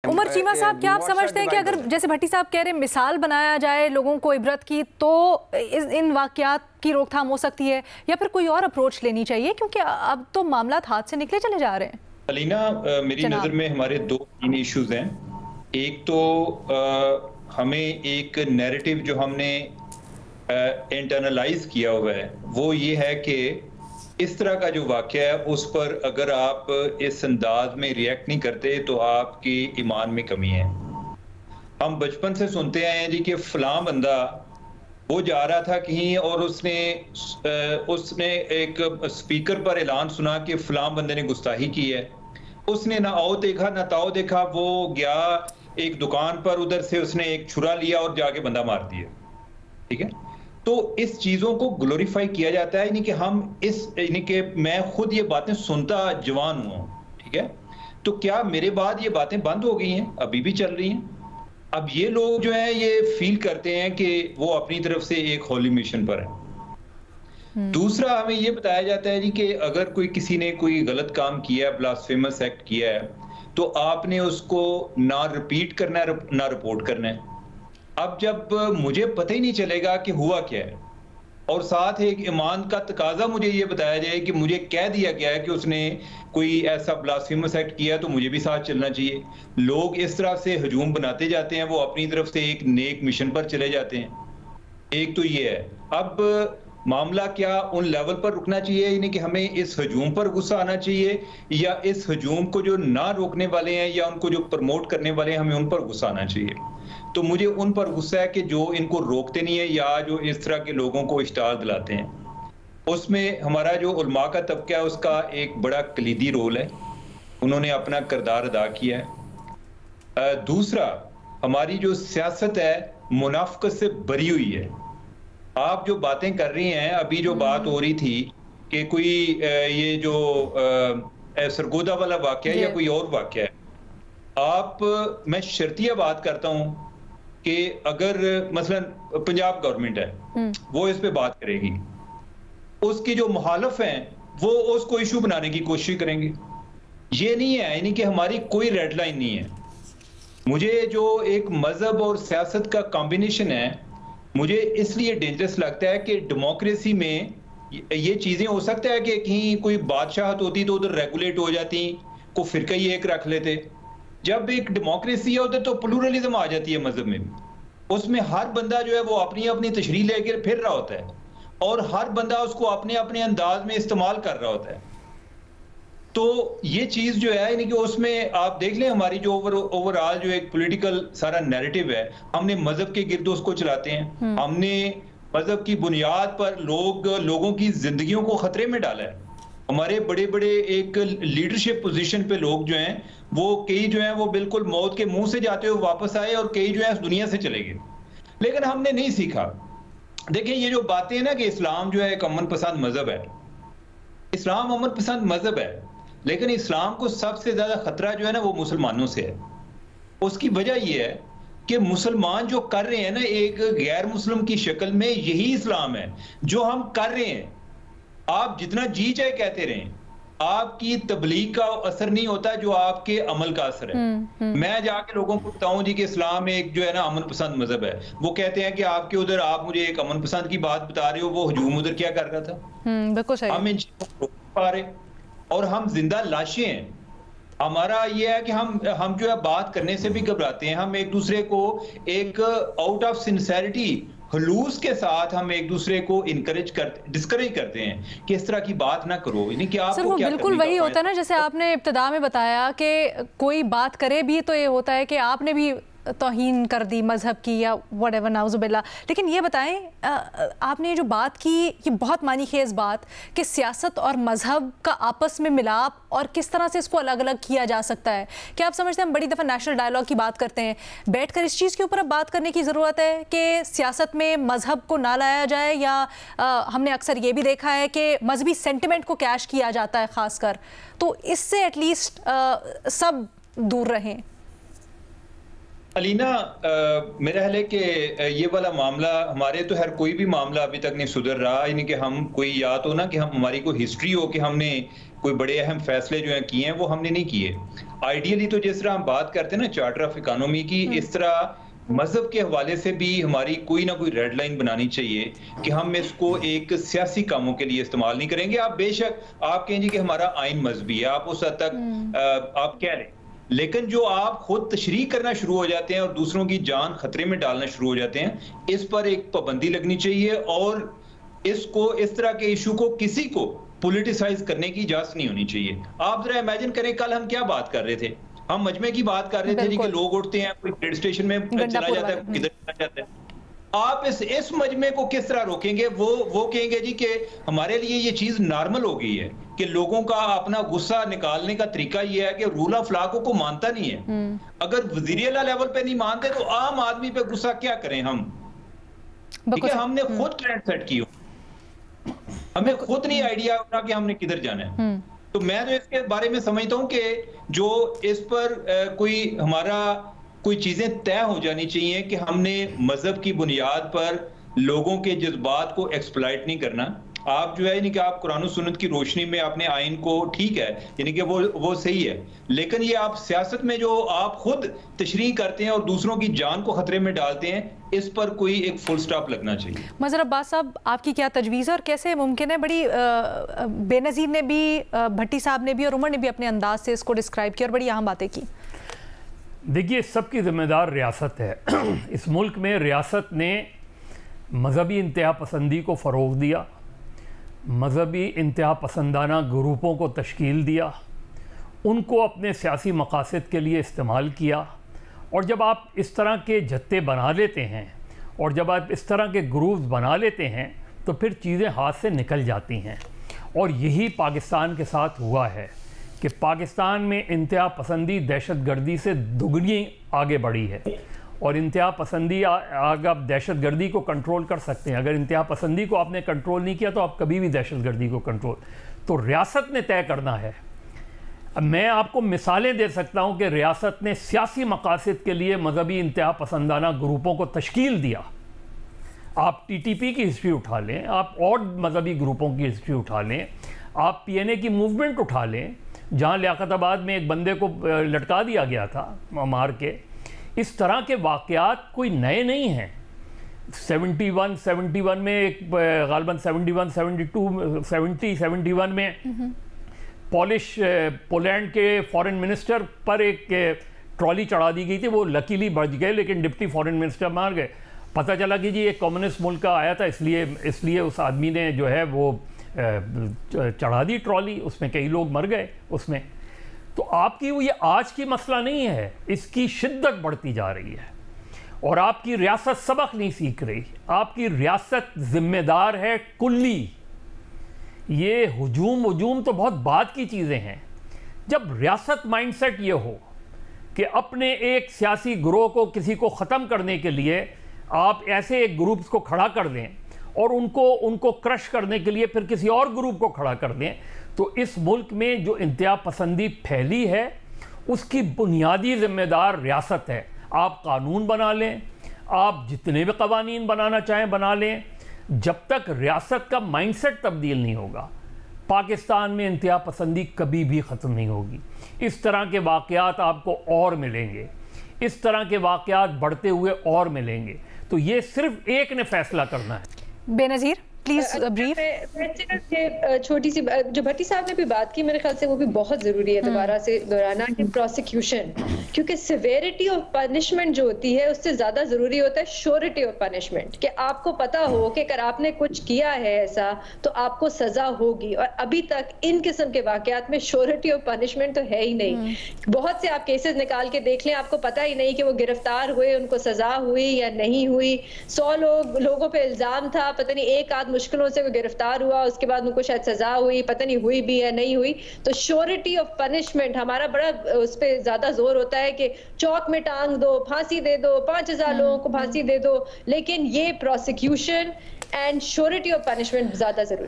उमर चीमा साहब, क्या आप समझते हैं कि अगर जैसे भट्टी साहब कह रहे हैं मिसाल बनाया जाए लोगों को इबरत की, तो इन वाकयात की रोकथाम हो सकती है, या फिर कोई और अप्रोच लेनी चाहिए, क्योंकि अब तो मामला हाथ से निकले चले जा रहे हैं? अलीना, मेरी नज़र में हमारे दो तीन इश्यूज हैं। एक तो हमें एक नैरेटिव जो हमने इंटरनलाइज किया हुआ है वो ये है कि इस तरह का जो वाक़या है उस पर अगर आप इस अंदाज में रिएक्ट नहीं करते तो आपकी ईमान में कमी है। हम बचपन से सुनते आए हैं जी कि फलां बंदा वो जा रहा था कहीं और उसने एक स्पीकर पर ऐलान सुना कि फलां बंदे ने गुस्ताखी की है। उसने ना आओ देखा ना ताओ देखा, वो गया एक दुकान पर, उधर से उसने एक छुरा लिया और जाके बंदा मार दिया। ठीक है, तो इस चीजों को ग्लोरीफाई किया जाता है, यानी कि हम यानी कि मैं खुद ये बातें सुनता जवान हुआ। ठीक है, तो क्या मेरे बाद ये बातें बंद हो गई हैं? अभी भी चल रही हैं। अब ये लोग जो है ये फील करते हैं कि वो अपनी तरफ से एक होली मिशन पर है। दूसरा, हमें ये बताया जाता है जी कि अगर किसी ने कोई गलत काम किया है, ब्लास्फेमस एक्ट किया है, तो आपने उसको ना रिपीट करना है ना रिपोर्ट करना है। अब जब मुझे पता ही नहीं चलेगा कि हुआ क्या है, और साथ एक ईमान का तकाजा मुझे ये बताया जाए कि मुझे कह दिया गया है कि उसने कोई ऐसा ब्लास्फेमस एक्ट किया, तो मुझे भी साथ चलना चाहिए। लोग इस तरह से हजूम बनाते जाते हैं, वो अपनी तरफ से एक नेक मिशन पर चले जाते हैं। एक तो ये है। अब मामला क्या उन लेवल पर रुकना चाहिए, यानी कि हमें इस हजूम पर गुस्सा आना चाहिए, या इस हजूम को जो ना रोकने वाले हैं या उनको जो प्रमोट करने वाले हैं हमें उन पर गुस्सा आना चाहिए? तो मुझे उन पर गुस्सा है कि जो इनको रोकते नहीं है या जो इस तरह के लोगों को इश्तार दिलाते हैं। उसमें हमारा जो उलमा का तबका है उसका एक बड़ा कलीदी रोल है, उन्होंने अपना किरदार अदा किया है। दूसरा, हमारी जो सियासत है मुनाफिकत से भरी हुई है। आप जो बातें कर रही हैं, अभी जो बात हो रही थी कि कोई ये जो सरगोदा वाला वाकया या कोई और वाकया है, मैं शर्तिया बात करता हूं कि अगर मसलन पंजाब गवर्नमेंट है वो इस पे बात करेगी, उसकी जो मुखालिफ हैं वो उसको इशू बनाने की कोशिश करेंगे। ये नहीं है, यानी कि हमारी कोई रेड लाइन नहीं है। मुझे जो एक मजहब और सियासत का कॉम्बिनेशन है, मुझे इसलिए डेंजरस लगता है कि डेमोक्रेसी में ये चीजें हो सकता है कि कहीं कोई बादशाहत होती तो उधर रेगुलेट हो जाती, को फिरका ही एक रख लेते। जब एक डेमोक्रेसी है उधर तो प्लूरलिज्म आ जाती है मजहब में। उसमें हर बंदा जो है वो अपनी अपनी तशरीह लेकर फिर रहा होता है और हर बंदा उसको अपने अपने अंदाज में इस्तेमाल कर रहा होता है। तो ये चीज जो है, यानी कि उसमें आप देख लें हमारी जो ओवरऑल जो एक पॉलिटिकल सारा नैरेटिव है, हमने मजहब के गिर्द उसको चलाते हैं। हमने मजहब की बुनियाद पर लोगों की जिंदगियों को खतरे में डाला है। हमारे बड़े बड़े एक लीडरशिप पोजीशन पे लोग जो हैं वो कई जो हैं वो बिल्कुल मौत के मुंह से जाते हुए वापस आए और कई जो है इस दुनिया से चले गए, लेकिन हमने नहीं सीखा। देखिए, ये जो बातें हैं ना कि इस्लाम जो है एक अमन पसंद मजहब है, इस्लाम अमन पसंद मजहब है, लेकिन इस्लाम को सबसे ज्यादा खतरा जो है ना वो मुसलमानों से है। उसकी वजह यह है कि मुसलमान जो कर रहे हैं ना एक गैर मुस्लिम की शक्ल में, यही इस्लाम है जो हम कर रहे हैं। आप जितना जी चाहे कहते रहें, आपकी तबलीग का असर नहीं होता जो आपके अमल का असर है। मैं जाके लोगों को बताऊं जी कि इस्लाम एक जो है ना अमन पसंद मजहब है, वो कहते हैं कि आपके उधर आप मुझे एक अमन पसंद की बात बता रहे हो, वो हजूम उधर क्या कर रहा था? बिल्कुल सही। हम इन चीजों को रोक पा रहे और हम जिंदा लाशें हैं। हमारा ये है कि हम जो है बात करने से भी घबराते हैं। हम एक दूसरे को एक आउट ऑफ सिंसेरिटी हुलूस के साथ हम एक दूसरे को डिस्करेज करते हैं कि इस तरह की बात ना करो। यानी कि आपको सर वो क्या बिल्कुल वही होता है ना, जैसे आपने इब्तिदा में बताया कि कोई बात करे भी तो ये होता है कि आपने भी तौहीन कर दी मज़हब की या व्हाटएवर, नाउज़ुबिल्लाह। लेकिन ये बताएं, आपने ये जो बात की, ये बहुत मानीखेज़ बात कि सियासत और मज़हब का आपस में मिलाप और किस तरह से इसको अलग अलग किया जा सकता है। क्या आप समझते हैं, हम बड़ी दफ़ा नेशनल डायलॉग की बात करते हैं, बैठकर इस चीज़ के ऊपर अब बात करने की ज़रूरत है कि सियासत में मज़हब को ना लाया जाए, या हमने अक्सर ये भी देखा है कि मजहबी सेंटिमेंट को कैश किया जाता है ख़ासकर, तो इससे एटलीस्ट सब दूर रहें। अलीना, मेरा ख्याल है कि ये वाला मामला हमारे तो हर कोई भी मामला अभी तक नहीं सुधर रहा। यानी कि हम कोई या तो ना कि हम हमारी कोई हिस्ट्री हो कि हमने कोई बड़े अहम फैसले जो हैं किए हैं वो हमने नहीं किए। आइडियली तो जिस तरह हम बात करते हैं ना चार्टर ऑफ इकोनॉमी की, इस तरह मजहब के हवाले से भी हमारी कोई ना कोई रेड लाइन बनानी चाहिए कि हम इसको एक सियासी कामों के लिए इस्तेमाल नहीं करेंगे। आप बेशक आप कहेंगे कि हमारा आइन मजहबी है, आप उस हद तक आप कह रहे हैं, लेकिन जो आप खुद तशरीह करना शुरू हो जाते हैं और दूसरों की जान खतरे में डालना शुरू हो जाते हैं, इस पर एक पाबंदी लगनी चाहिए और इसको, इस तरह के इशू को किसी को पॉलिटिसाइज करने की इजाजत नहीं होनी चाहिए। आप जरा इमेजिन करें, कल हम क्या बात कर रहे थे, हम मजमे की बात कर रहे थे जी कि लोग उठते हैं, कोई रेल स्टेशन में चला जाता है, किधर चला जाता है। आप इस मजमे को किस तरह रोकेंगे? वो कहेंगे जी कि हमारे लिए ये चीज नॉर्मल हो गई है कि लोगों का अपना गुस्सा निकालने का तरीका ये है कि रूल ऑफ लॉ को मानता नहीं है। अगर वजीर आला लेवल पे नहीं मानते तो आम आदमी पे गुस्सा क्या करें हम? ठीक है, हमने खुद ट्रेंड सेट की, हमें खुद नहीं आइडिया होता कि हमने किधर जाना है। तो मैं तो इसके बारे में समझता हूं कि जो इस पर कोई हमारा कोई चीजें तय हो जानी चाहिए कि हमने मजहब की बुनियाद पर लोगों के जज्बात को एक्सप्लॉइट नहीं करना। आप जो है यानी कि आप कुरान और सुन्नत की रोशनी में अपने आइन को, ठीक है, यानी कि वो सही है, लेकिन ये आप सियासत में जो आप खुद तशरीह करते हैं और दूसरों की जान को खतरे में डालते हैं, इस पर कोई एक फुल स्टॉप लगना चाहिए। मज़हर अब्बास साहब, आपकी क्या तजवीज़ है और कैसे मुमकिन है? बड़ी बेनज़ीर ने भी, भट्टी साहब ने भी और उमर ने भी अपने अंदाज से इसको डिस्क्राइब किया और बड़ी अहम बातें की। देखिए, सबकी ज़िम्मेदार रियासत है। इस मुल्क में रियासत ने मजहबी इंतहा पसंदी को फ़रोग़ दिया, मजहबी इंतहा पसंदाना ग्रुपों को तश्कील दिया, उनको अपने सियासी मकासद के लिए इस्तेमाल किया। और जब आप इस तरह के जत्थे बना लेते हैं और जब आप इस तरह के ग्रुप्स बना लेते हैं तो फिर चीज़ें हाथ से निकल जाती हैं। और यही पाकिस्तान के साथ हुआ है कि पाकिस्तान में इंतहा पसंदी दहशत गर्दी से दुगनी आगे बढ़ी है। और इंतहा पसंदी, अगर आप दहशत गर्दी को कंट्रोल कर सकते हैं, अगर इंतहा पसंदी को आपने कंट्रोल नहीं किया तो आप कभी भी दहशत गर्दी को कंट्रोल, तो रियासत ने तय करना है। अब मैं आपको मिसालें दे सकता हूं कि रियासत ने सियासी मकासद के लिए मजहबी इंतहा पसंदाना ग्रुपों को तश्कील दिया। आप टीटीपी की हिस्ट्री उठा लें, आप और मजहबी ग्रुपों की हिस्ट्री उठा लें, आप पीएनए की मूवमेंट उठा लें, जहां लियाकताबाद में एक बंदे को लटका दिया गया था मार के। इस तरह के वाक़यात कोई नए नहीं हैं। 71 में एक गालबन 71 में पोलैंड के फॉरेन मिनिस्टर पर एक ट्रॉली चढ़ा दी गई थी। वो लकीली बच गए, लेकिन डिप्टी फॉरेन मिनिस्टर मार गए। पता चला कि जी एक कम्युनिस्ट मुल्क का आया था, इसलिए उस आदमी ने जो है वो चढ़ा दी ट्रॉली, उसमें कई लोग मर गए उसमें। तो आपकी ये आज की मसला नहीं है, इसकी शिद्दत बढ़ती जा रही है और आपकी रियासत सबक नहीं सीख रही। आपकी रियासत जिम्मेदार है कुल्ली। ये हुजूम तो बहुत बाद की चीज़ें हैं। जब रियासत माइंडसेट ये हो कि अपने एक सियासी ग्रोह को, किसी को ख़त्म करने के लिए आप ऐसे एक ग्रुप्स को खड़ा कर दें और उनको क्रश करने के लिए फिर किसी और ग्रुप को खड़ा कर दें, तो इस मुल्क में जो इंतहा पसंदी फैली है उसकी बुनियादी जिम्मेदार रियासत है। आप कानून बना लें, आप जितने भी कवानीन बनाना चाहें बना लें, जब तक रियासत का माइंडसेट तब्दील नहीं होगा पाकिस्तान में इंतहा पसंदी कभी भी ख़त्म नहीं होगी। इस तरह के वाक़यात आपको और मिलेंगे, इस तरह के वाक़यात बढ़ते हुए और मिलेंगे। तो ये सिर्फ एक ने फैसला करना है। Benazir please brief. छोटी सी जो भट्टी साहब ने भी बात की, मेरे ख्याल से वो भी बहुत जरूरी है दोबारा से दोहराना कि प्रोसिक्यूशन, क्योंकि सिवेरिटी ऑफ पनिशमेंट जो होती है उससे ज्यादा जरूरी होता है श्योरिटी ऑफ पनिशमेंट, कि आपको पता हो कि अगर आपने कुछ किया है ऐसा तो आपको सजा होगी। और अभी तक इन किस्म के वाकयात में श्योरिटी ऑफ पनिशमेंट तो है ही नहीं। बहुत से आप केसेस निकाल के देख लें, आपको पता ही नहीं कि वो गिरफ्तार हुए, उनको सजा हुई या नहीं हुई। 100 लोगों पे इल्जाम था, पता नहीं एक आध मुश्किलों से वो गिरफ्तार हुआ, उसके बाद उनको शायद सजा हुई, पता नहीं हुई भी या नहीं हुई। तो श्योरिटी ऑफ पनिशमेंट हमारा बड़ा उस पर ज्यादा जोर होता है कि चौक में टांग दो, फांसी दे दो, 5000 लोगों को फांसी दे दो, लेकिन ये prosecution and surety of punishment ज्यादा जरूरी